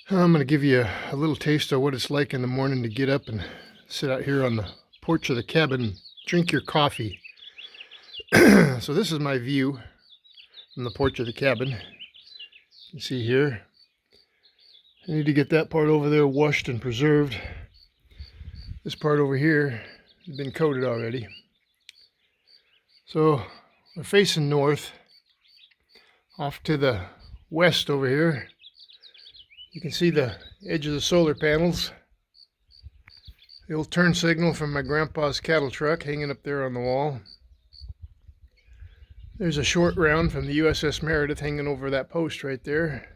I'm going to give you a little taste of what it's like in the morning to get up and sit out here on the porch of the cabin and drink your coffee. So this is my view from the porch of the cabin. You can see here. I need to get that part over there washed and preserved. This part over here has been coated already. So we're facing north. Off to the west over here, you can see the edge of the solar panels. The old turn signal from my grandpa's cattle truck hanging up there on the wall. There's a short round from the USS Meredith hanging over that post right there.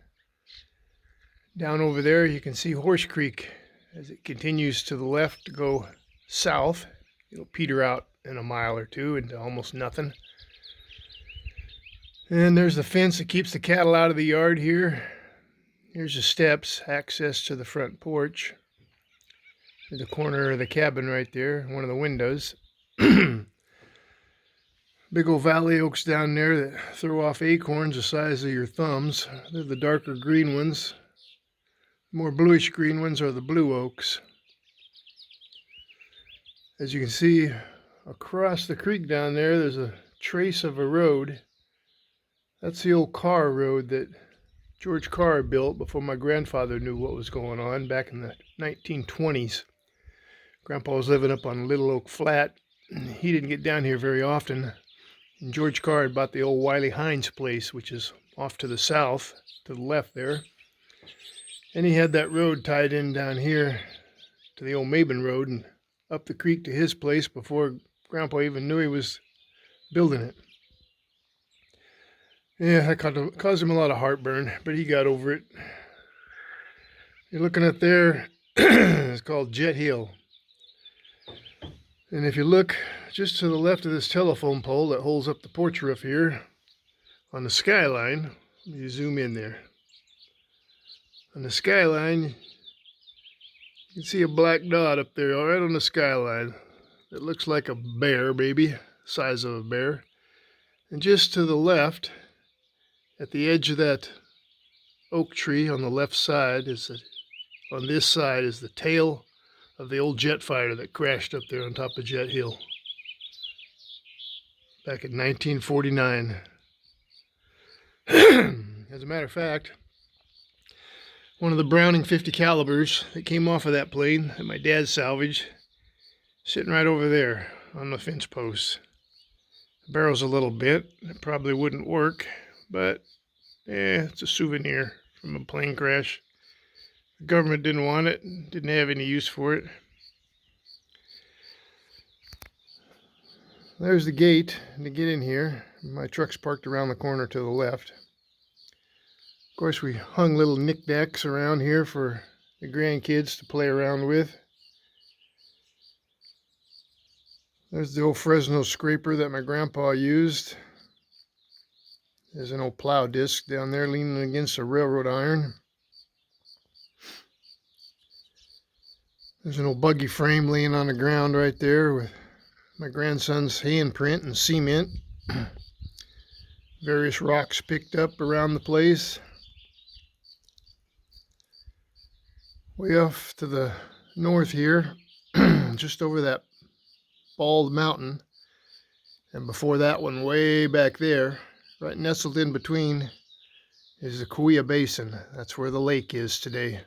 Down over there you can see Horse Creek as it continues to the left to go south. It'll peter out in a mile or two into almost nothing. And there's the fence that keeps the cattle out of the yard here. Here's the steps, access to the front porch. There's the corner of the cabin right there, one of the windows. Big old valley oaks down there that throw off acorns the size of your thumbs. They're the darker green ones. The more bluish green ones are the blue oaks. As you can see, across the creek down there, there's a trace of a road. That's the old Carr Road that George Carr built before my grandfather knew what was going on back in the 1920s. Grandpa was living up on Little Oak Flat. He didn't get down here very often. And George Carr had bought the old Wiley Hines place, which is off to the south, to the left there. And he had that road tied in down here to the old Maben Road and up the creek to his place before Grandpa even knew he was building it. Yeah, that caused him a lot of heartburn, but he got over it. You're looking at there, it's called Jet Hill. And if you look just to the left of this telephone pole that holds up the porch roof here, on the skyline, you zoom in there. On the skyline, you can see a black dot up there, right on the skyline. It looks like a bear, maybe, size of a bear. And just to the left, at the edge of that oak tree on the left side, on this side is the tail of the old jet fighter that crashed up there on top of Jet Hill back in 1949. As a matter of fact, one of the Browning 50 calibers that came off of that plane that my dad salvaged, sitting right over there on the fence post. The barrel's a little bent, it probably wouldn't work, but it's a souvenir from a plane crash. The government didn't want it, didn't have any use for it. There's the gate to get in here. My truck's parked around the corner to the left. Of course, we hung little knickknacks around here for the grandkids to play around with. There's the old Fresno scraper that my grandpa used. There's an old plow disc down there leaning against a railroad iron. There's an old buggy frame laying on the ground right there with my grandson's handprint and cement. Various rocks picked up around the place. Way off to the north here, just over that bald mountain, and before that one way back there, right nestled in between, is the Kauai Basin. That's where the lake is today.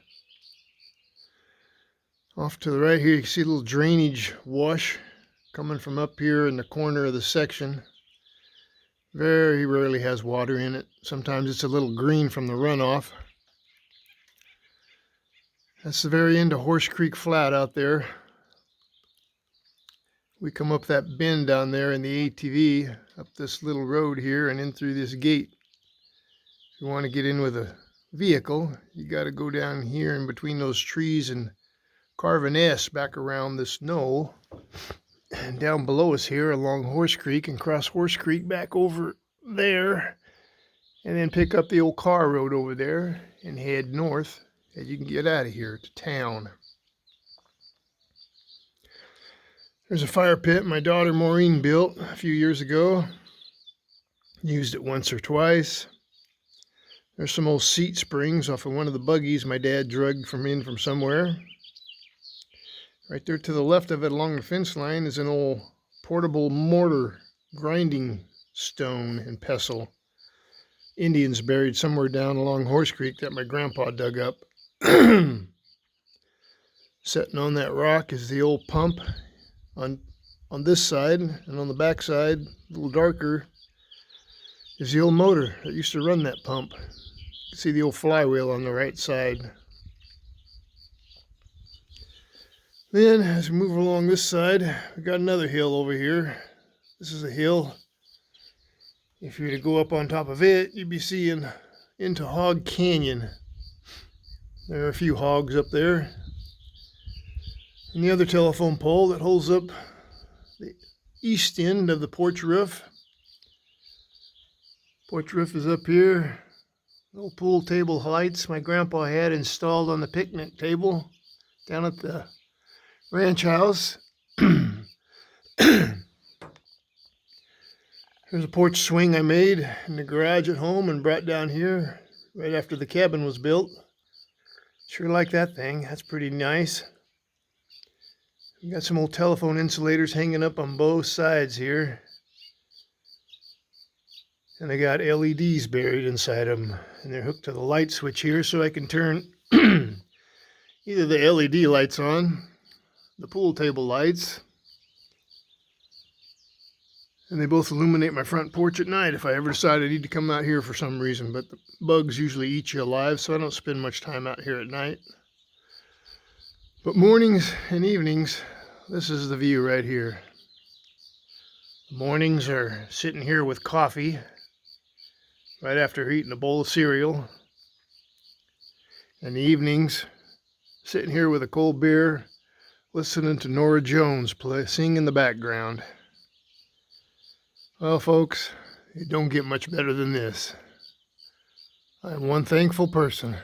Off to the right here, you can see a little drainage wash coming from up here in the corner of the section. Very rarely has water in it. Sometimes it's a little green from the runoff. That's the very end of Horse Creek Flat out there. We come up that bend down there in the ATV, up this little road here and in through this gate. If you want to get in with a vehicle, you got to go down here in between those trees and carve an S back around this knoll. And down below us here along Horse Creek and cross Horse Creek back over there. And then pick up the old Carr Road over there and head north. And you can get out of here to town. There's a fire pit my daughter Maureen built a few years ago. Used it once or twice. There's some old seat springs off of one of the buggies my dad drugged from somewhere. Right there to the left of it along the fence line is an old portable mortar grinding stone and pestle. Indians buried somewhere down along Horse Creek that my grandpa dug up. Sitting on that rock is the old pump on this side, and on the back side, a little darker, is the old motor that used to run that pump. You can see the old flywheel on the right side. Then, as we move along this side, we got another hill over here. This is a hill. If you were to go up on top of it, you'd be seeing into Hog Canyon. There are a few hogs up there. And the other telephone pole that holds up the east end of the porch roof. Porch roof is up here. Little pool table lights my grandpa had installed on the picnic table down at the ranch house. There's a porch swing I made in the garage at home and brought down here right after the cabin was built. Sure like that thing. That's pretty nice. We got some old telephone insulators hanging up on both sides here. And I got LEDs buried inside them. And they're hooked to the light switch here so I can turn either the LED lights on, the pool table lights, and they both illuminate my front porch at night if I ever decide I need to come out here for some reason. But the bugs usually eat you alive, so I don't spend much time out here at night. But mornings and evenings, this is the view right here. The mornings are sitting here with coffee right after eating a bowl of cereal. And the evenings, sitting here with a cold beer, listening to Norah Jones sing in the background. Well, folks, it don't get much better than this. I'm one thankful person.